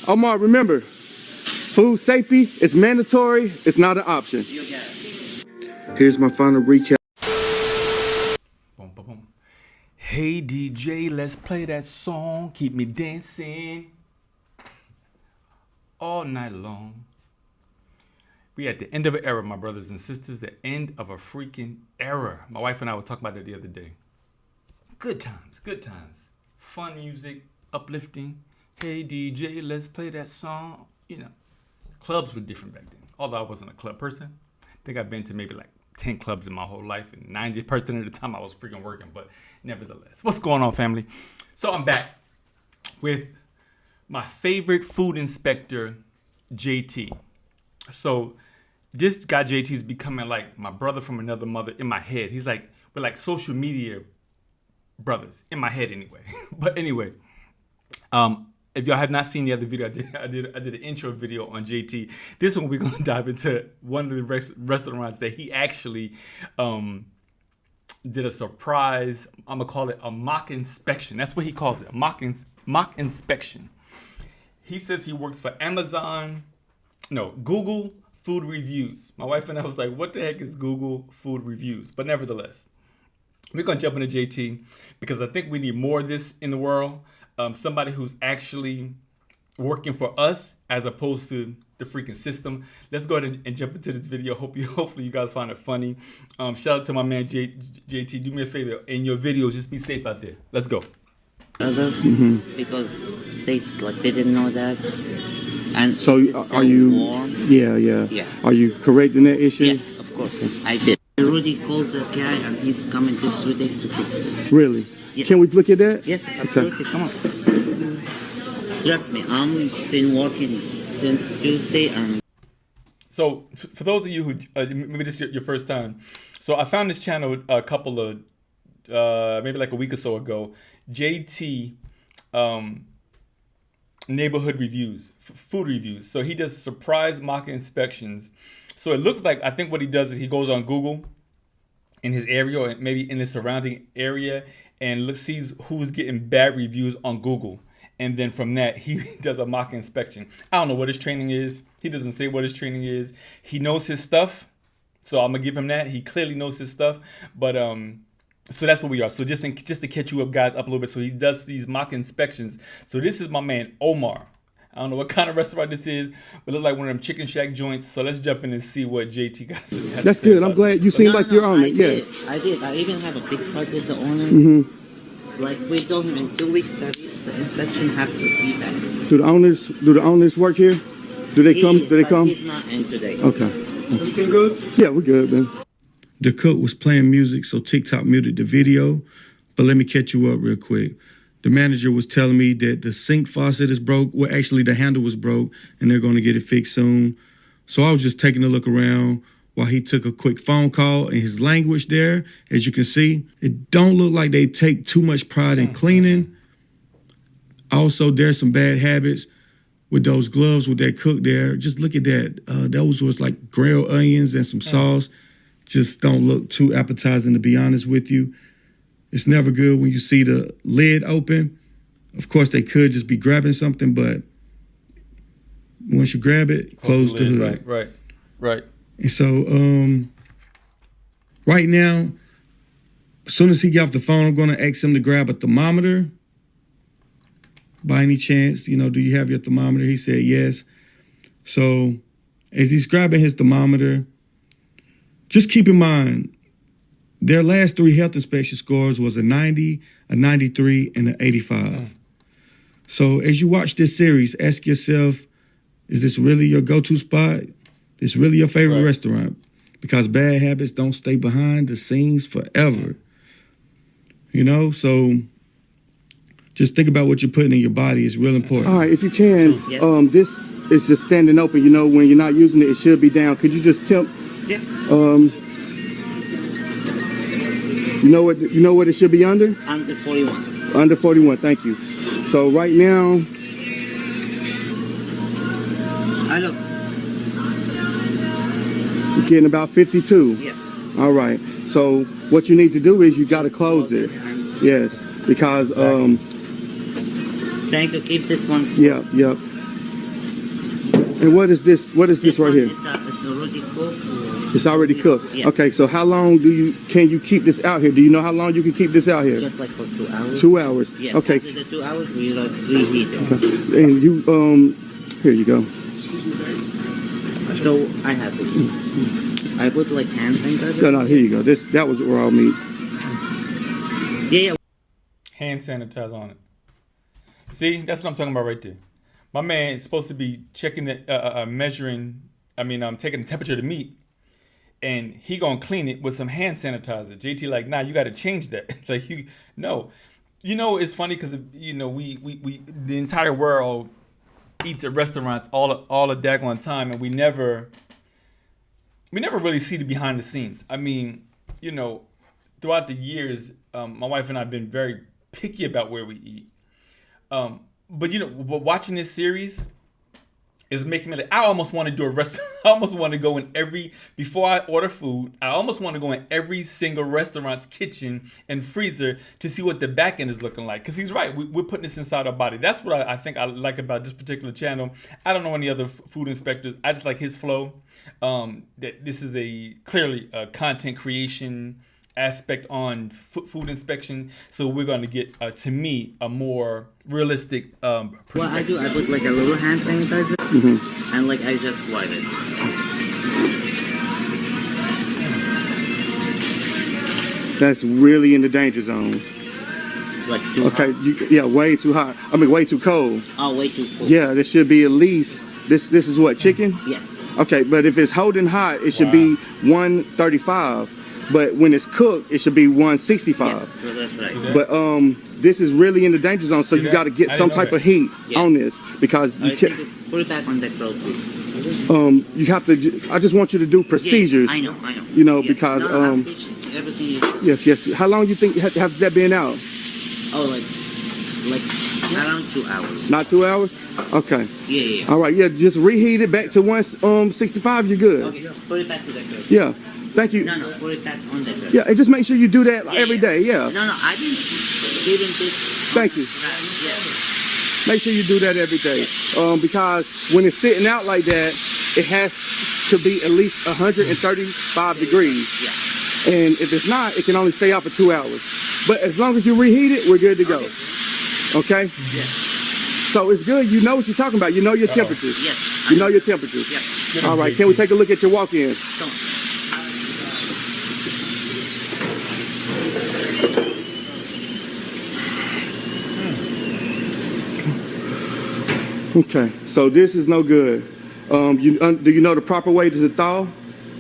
Omar, remember, food safety is mandatory. It's not an option. Here's my final recap. Boom, boom, boom. Hey DJ, let's play that song. Keep me dancing all night long. We at the end of an era, my brothers and sisters. The end of a freaking era. My wife and I were talking about it the other day. Good times, good times. Fun music, uplifting. Hey DJ, let's play that song. You know, clubs were different back then. Although I wasn't a club person. I think I've been to maybe like 10 clubs in my whole life, and 90% of the time I was freaking working, but nevertheless. What's going on, family? So I'm back with my favorite food inspector, JT. So this guy JT is becoming like my brother from another mother in my head. He's like, we're like social media brothers in my head anyway. But anyway, if y'all have not seen the other video, I did an intro video on JT. This one we're gonna dive into one of the restaurants that he actually did a surprise. I'm gonna call it a mock inspection. That's what he calls it, a mock inspection. He says he works for Google Food Reviews. My wife and I was like, what the heck is Google Food Reviews? But nevertheless, we're gonna jump into JT because I think we need more of this in the world. Somebody who's actually working for us as opposed to the freaking system. Let's go ahead and jump into this video. Hopefully you guys find it funny. Shout out to my man JT. Do me a favor, in your videos, just be safe out there. Let's go. Because they didn't know that. And so are you warm. Yeah. Are you correct in that issue? Yes, of course. Okay. I did. I already called the guy and he's coming these 2 days to fix it. Really? Yeah. Can we look at that? Yes, absolutely. Okay. Come on. Trust me, I've been working since Tuesday. So for those of you who maybe this is your first time, so I found this channel a couple of maybe like a week or so ago. JT neighborhood reviews, food reviews. So he does surprise mock inspections. So it looks like, I think what he does is he goes on Google in his area or maybe in the surrounding area and sees who's getting bad reviews on Google. And then from that, he does a mock inspection. I don't know what his training is. He doesn't say what his training is. He knows his stuff. So I'm gonna give him that. He clearly knows his stuff. But so that's what we are. So just to catch you up, guys, up a little bit. So he does these mock inspections. So this is my man, Omar. I don't know what kind of restaurant this is, but it looks like one of them chicken shack joints. So let's jump in and see what JT got to say. That's good. I'm glad you seem like you're on it. Yeah. I did. I even have a big fight with the owner. Like we told him in 2 weeks that the inspection have to be back. Do the owners work here? Do they come? He's not in today. Okay. Everything good? Yeah, we're good, man. The cook was playing music, so TikTok muted the video. But let me catch you up real quick. The manager was telling me that the sink faucet is broke. Well, actually, the handle was broke, and they're going to get it fixed soon. So I was just taking a look around while he took a quick phone call. And his language there, as you can see, it don't look like they take too much pride in cleaning. Also, there's some bad habits with those gloves with that cook there. Just look at that. Those was like grilled onions and some sauce. Just don't look too appetizing, to be honest with you. It's never good when you see the lid open. Of course, they could just be grabbing something, but once you grab it, close the hood. Right. And so right now, as soon as he get off the phone, I'm going to ask him to grab a thermometer. By any chance, do you have your thermometer? He said yes. So as he's grabbing his thermometer, just keep in mind, their last 3 health inspection scores was a 90, a 93, and an 85. So as you watch this series, ask yourself, is this really your go-to spot? Is this really your favorite restaurant? Because bad habits don't stay behind the scenes forever. So just think about what you're putting in your body. It's real important. All right, if you can, this is just standing open. When you're not using it, it should be down. Could you just tell? Yeah. You know what it should be under? Under 41. Under 41, thank you. So right now, look. You're getting about 52. Yes. All right. So what you need to do is you got to close it. Yes, because trying to keep this one. Yep. And what is this? What is this right here? It's already cooked. It's already cooked. Yeah. Okay, so how long can you keep this out here? Do you know how long you can keep this out here? Just like for 2 hours. 2 hours. Yes. Okay. After the 2 hours, we like reheat it. Okay. And you here you go. So I have it. I put like hand sanitizer. No, here you go. That was raw meat. Yeah. Hand sanitizer on it. See, that's what I'm talking about right there. My man is supposed to be checking the, measuring. Taking the temperature of the meat, and he gonna clean it with some hand sanitizer. JT like, nah, you got to change that. Like no, it's funny because we the entire world eats at restaurants all the daggone time, and we never really see the behind the scenes. Throughout the years, my wife and I have been very picky about where we eat. But watching this series is making me like, I almost want to do a restaurant. I almost want to go in before I order food, I almost want to go in every single restaurant's kitchen and freezer to see what the back end is looking like. Because he's right. We're putting this inside our body. That's what I think I like about this particular channel. I don't know any other food inspectors. I just like his flow. That this is clearly a content creation aspect on food inspection, so we're going to get to me a more realistic perspective. What I do, I put like a little hand sanitizer, and like I just wipe it. That's really in the danger zone. Like too hot? Way too hot. Way too cold. Oh, way too cold. Yeah, there should be at least this is what, chicken? Yes. Okay, but if it's holding hot, it should be 135. But when it's cooked, it should be 165. Yes, well, that's right. But this is really in the danger zone, so you got to get some type of heat on this because you can't. Put it back on the grill, please. You have to. I just want you to do procedures. Yeah, I know. Yes. Because everything is... Yes. How long do you think has that been out? Oh, like around 2 hours. Not 2 hours? Okay. Yeah. All right. Yeah. Just reheat it back to 165. You're good. Okay. Put it back to the grill. Yeah. Thank you. No, put it back on the grill. Yeah, and just make sure you do that every day. Yeah. No, I've been giving this. Thank you. Yeah. Make sure you do that every day. Because when it's sitting out like that, it has to be at least 135 degrees. Yeah. And if it's not, it can only stay out for 2 hours. But as long as you reheat it, we're good to go. Okay? Yeah. So it's good. You know what you're talking about. You know your temperatures. Yes. You know your temperatures. Yeah. All right. Can we take a look at your walk-in? Okay, so this is no good. Do you know the proper way to thaw?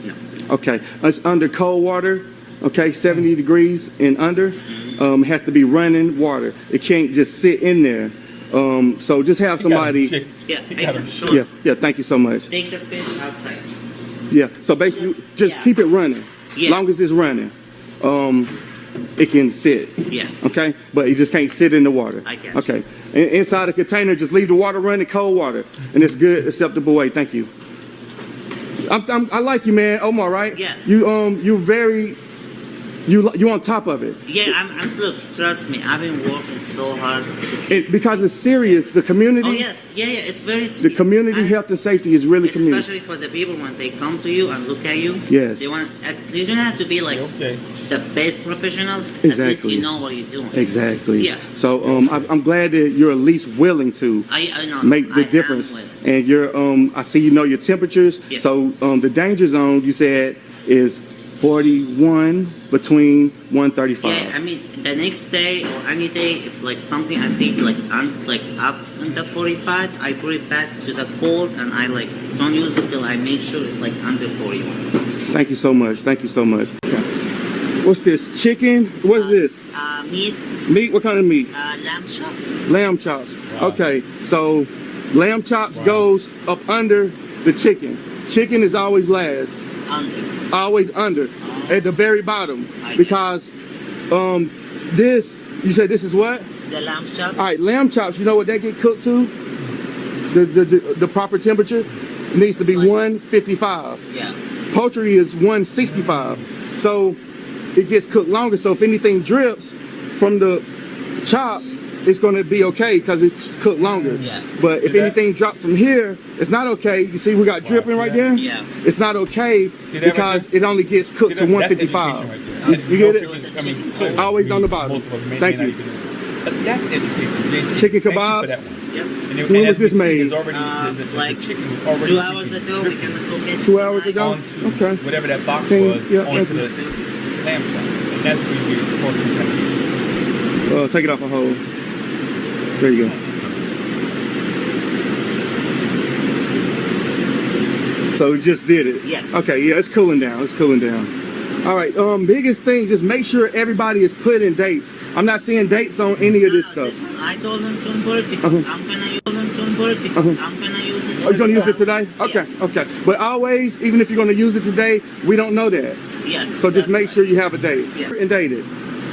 No. Okay, it's under cold water. Okay, 70 degrees and under. It has to be running water. It can't just sit in there. So just have somebody. Yeah. Thank you so much. Take the fish outside. Yeah. So basically, just keep it running. Yeah. Long as it's running, it can sit. Yes. Okay, but you just can't sit in the water. I got you. Okay. Inside the container, just leave the water running, cold water, and it's good, acceptable way. Thank you. I like you, man, Omar. Right? Yes. You're very. You on top of it. Yeah, I'm. Look, trust me. I've been working so hard to. Because it's serious. The community. Oh yes, yeah. It's very serious. The community health and safety is really community. Especially for the people when they come to you and look at you. Yes. They want. You don't have to be like the best professional. Exactly. At least you know what you're doing. Exactly. Yeah. So I'm glad that you're at least willing to I know, make the difference. And you're I see you know your temperatures. Yes. So the danger zone you said is 41 between 135. Yeah, the next day or any day, if like something I see up under 45, I put it back to the cold and I don't use it till I make sure it's under 41. Thank you so much. Thank you so much. Okay. What's this? Chicken? What is this? Meat. Meat? What kind of meat? Lamb chops. Lamb chops. Wow. Okay, so lamb chops goes up under the chicken. Chicken is always last. Under. Always under. At the very bottom. I Because this, you said this is what? The lamb chops. All right, lamb chops, you know what they get cooked to? The proper temperature? It needs to be 155. Yeah. Poultry is 165. So it gets cooked longer. So if anything drips from the chop, it's going to be okay because it's cooked longer. Yeah. But See if that? anything drops from here, it's not okay. You see, we got dripping see right that? there. Yeah. It's not okay See that right because there? it only gets See cooked that? to That's 155. education right there. You get it? Most of us, clearly, Always on the bottom. Most of us may Thank not you. even. But that's education. JT, Chicken thank you kebab? for that one. Yep. When was as we this see, made? there's already Like the chicken was already 2 hours seeping, ago, we're dripping gonna cook it. 2 hours ago? onto Okay. whatever that box Okay, was yeah, onto that's the lamb chop, and that's where you get cross contamination. Take it off a hole. There you go. So we just did it. Yes. Okay, yeah, it's cooling down. It's cooling down. All right. Biggest thing, just make sure everybody is put in dates. I'm not seeing dates on any of this stuff. This one I told them to put it because I'm gonna use I'm gonna use it. Are you gonna use it today? Okay, Yes. okay. But always, even if you're gonna use it today, we don't know that. Yes. So just that's make right. sure you have a date. Yeah. And dated.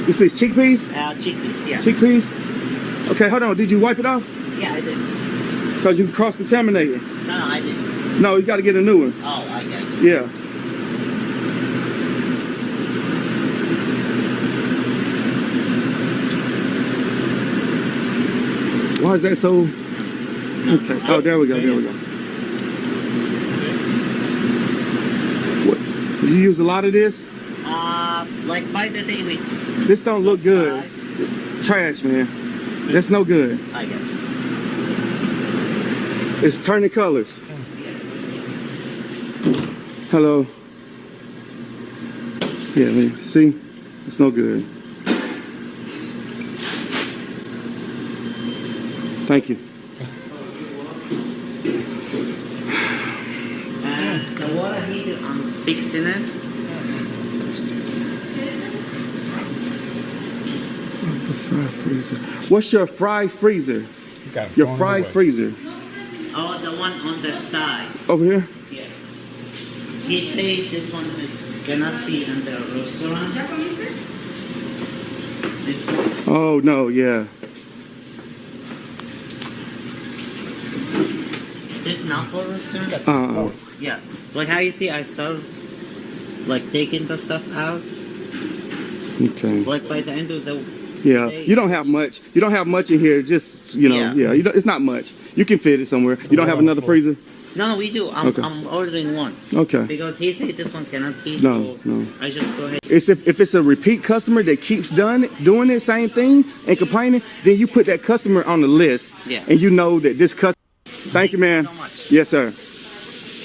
This is chickpeas? Chickpeas, yeah. Chickpeas? Okay, hold on. Did you wipe it off? Yeah, I did. Because you cross-contaminated. No, I didn't. No, you got to get a new one. Oh, I got you. Yeah. Why is that so? Okay. Oh, there we go. There we go. What? You use a lot of this? Like by the day week. This don't look good. Trash, man. That's no good. I got you. It's turning colors. Yes. Hello. Yeah, man. See? It's no good. Thank you. And the water heater, I'm fixing it. Fry freezer. What's your fry freezer? Your fry freezer. Oh, the one on the side. Over here? Yes. He said this one is cannot be in the restaurant. This one. Oh, no, yeah. This is not for restaurant. Yeah. Like how you see, I start like taking the stuff out. Okay. Like by the end of the Yeah. day. You don't have much. You don't have much in here. Just, you know, Yeah. you don't, it's not much. You can fit it somewhere. You don't have another freezer? No, we do. I'm, Okay. I'm ordering one. Okay. Because he said this one cannot be, No, so no. I just go ahead. It's if it's a repeat customer that keeps doing the same thing and complaining, then you put that customer on the list. Yeah. And you know that this customer. Thank you, man. so much. Yes, sir.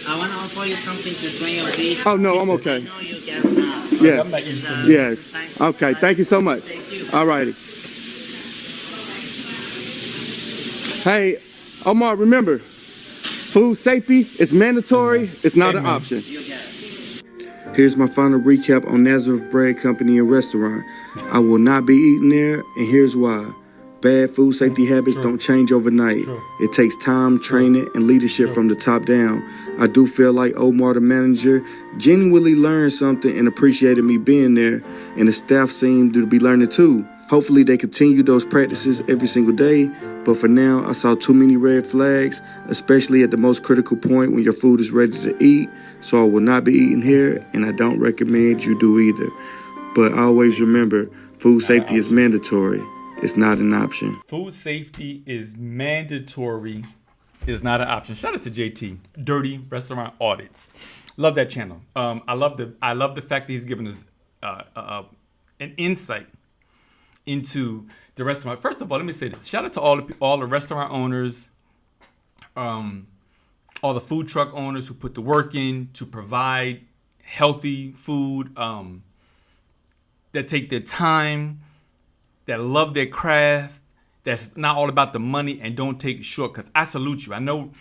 I want to offer you something to train your beef. Oh, no, I'm I okay. know you guys now. Yes. I'm not eating Uh, some. Yes. Thank- Okay. Thank you so much. Thank you. All righty. Hey, Omar, remember, food safety is mandatory. It's not an Amen. option. You got it. Here's my final recap on Nazareth Bread Company and Restaurant. I will not be eating there, and here's why. Bad food safety habits don't change overnight. True. It takes time, training, and leadership from the top down. I do feel like Omar, the manager, genuinely learned something and appreciated me being there, and the staff seemed to be learning too. Hopefully they continue those practices every single day, but for now, I saw too many red flags, especially at the most critical point when your food is ready to eat, so I will not be eating here, and I don't recommend you do either. But always remember, food safety is mandatory. It's not an option. Food safety is mandatory. Is not an option. Shout out to JT, Dirty Restaurant Audits. Love that channel. I love the fact that he's given us an insight into the restaurant. First of all, let me say this. Shout out to all the restaurant owners, all the food truck owners who put the work in to provide healthy food, that take their time, that love their craft, that's not all about the money and don't take shortcuts. I salute you. I know,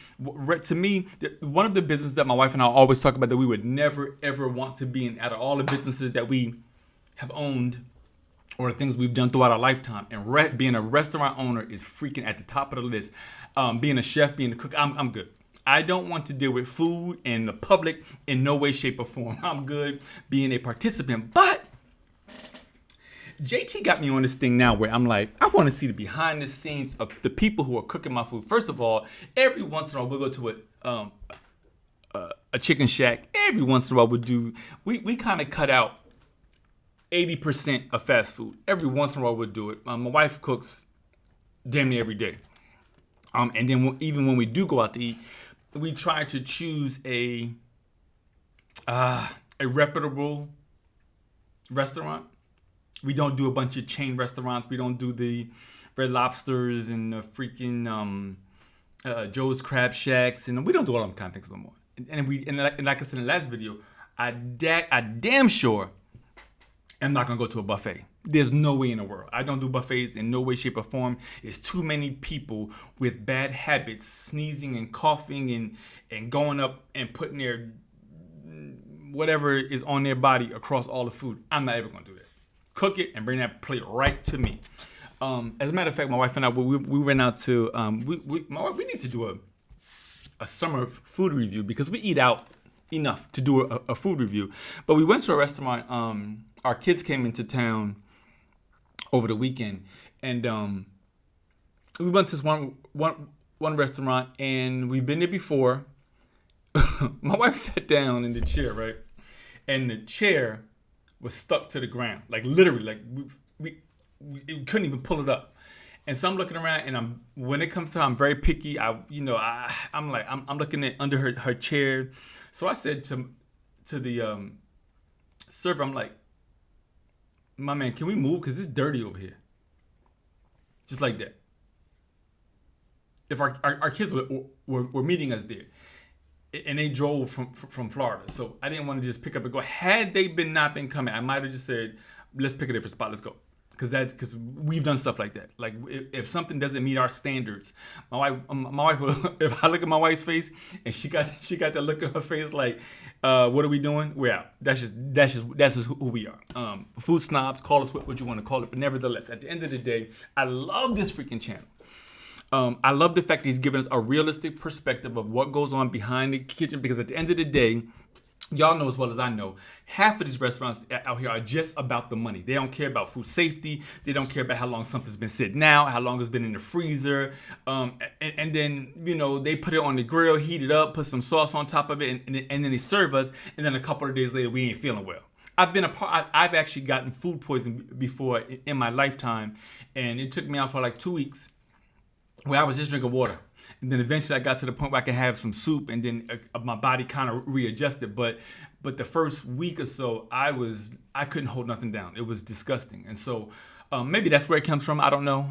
to me, one of the businesses that my wife and I always talk about that we would never, ever want to be in out of all the businesses that we have owned or the things we've done throughout our lifetime. And being a restaurant owner is freaking at the top of the list. Being a chef, being a cook, I'm good. I don't want to deal with food and the public in no way, shape, or form. I'm good being a participant. But JT got me on this thing now where I'm like, I want to see the behind the scenes of the people who are cooking my food. First of all, every once in a while we'll go to a chicken shack. Every once in a while we kind of cut out 80% of fast food. Every once in a while we'll do it. My wife cooks damn near every day. And then even when we do go out to eat, we try to choose a reputable restaurant. We don't do a bunch of chain restaurants. We don't do the Red Lobsters and the freaking Joe's Crab Shacks, and we don't do all them kind of things no more. And like I said in the last video, I damn sure am not gonna go to a buffet. There's no way in the world. I don't do buffets in no way, shape, or form. It's too many people with bad habits, sneezing and coughing and going up and putting their whatever is on their body across all the food. I'm not ever gonna do that. Cook it and bring that plate right to me. As a matter of fact, my wife and I, we went out to, we need to do a summer food review because we eat out enough to do a food review. But we went to a restaurant. Our kids came into town over the weekend, and we went to this one restaurant, and we've been there before. My wife sat down in the chair, right, and the chair was stuck to the ground, like literally, like we couldn't even pull it up. And so I'm looking around, and when it comes to, I'm very picky. I'm looking at under her chair. So I said to the server, I'm like, my man, can we move? Because it's dirty over here. Just like that. If our kids were meeting us there, and they drove from Florida. So I didn't want to just pick up and go. Had they not been coming, I might have just said, let's pick a different spot. Let's go. Because we've done stuff like that. Like if something doesn't meet our standards, my wife if I look at my wife's face and she got that look on her face like, what are we doing? We're out. That's just who we are. Food snobs, call us what you want to call it, but nevertheless, at the end of the day, I love this freaking channel. I love the fact that he's giving us a realistic perspective of what goes on behind the kitchen, because at the end of the day, y'all know as well as I know, half of these restaurants out here are just about the money. They don't care about food safety. They don't care about how long something's been sitting out, how long it's been in the freezer. And then, they put it on the grill, heat it up, put some sauce on top of it, and then they serve us. And then a couple of days later, we ain't feeling well. I've actually gotten food poisoning before in my lifetime. And it took me out for like 2 weeks where I was just drinking water. And then eventually I got to the point where I could have some soup, and then my body kind of readjusted. But the first week or so, I couldn't hold nothing down. It was disgusting. And so maybe that's where it comes from. I don't know.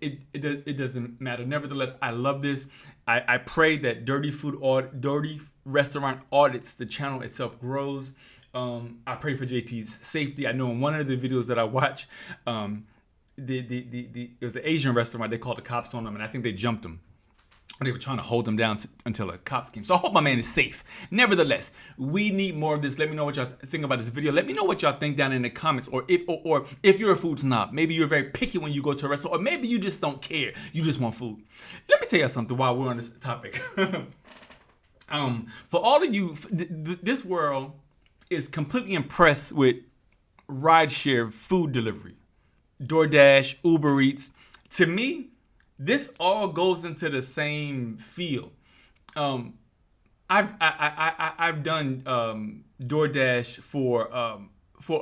It doesn't matter. Nevertheless, I love this. I pray that Dirty Restaurant Audits, the channel itself, grows. I pray for JT's safety. I know in one of the videos that I watched, it was an Asian restaurant. They called the cops on them, and I think they jumped him. They were trying to hold him down until the cops came. So I hope my man is safe. Nevertheless, we need more of this. Let me know what y'all think about this video. Let me know what y'all think down in the comments. Or if you're a food snob, maybe you're very picky when you go to a restaurant, or maybe you just don't care. You just want food. Let me tell you something while we're on this topic. For all of you, this world is completely impressed with rideshare food delivery. DoorDash, Uber Eats. To me, this all goes into the same field. I've done DoorDash for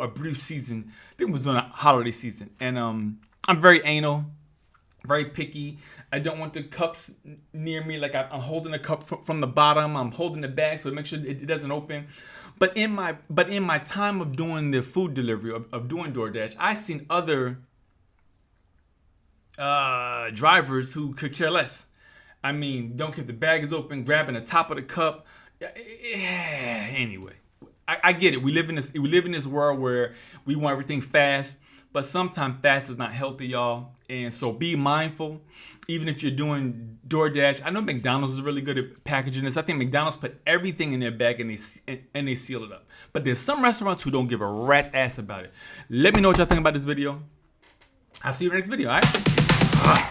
a brief season. I think it was during a holiday season, and I'm very anal, very picky. I don't want the cups near me. Like I'm holding the cup from the bottom. I'm holding the bag so to make sure it doesn't open. But in my time of doing the food delivery of doing DoorDash, I seen other drivers who could care less. I mean, don't care if the bag is open, grabbing the top of the cup. Anyway, I get it. We live in this world where we want everything fast, but sometimes fast is not healthy, y'all. And so be mindful. Even if you're doing DoorDash, I know McDonald's is really good at packaging this. I think McDonald's put everything in their bag and they seal it up. But there's some restaurants who don't give a rat's ass about it. Let me know what y'all think about this video. I'll see you in the next video, all right?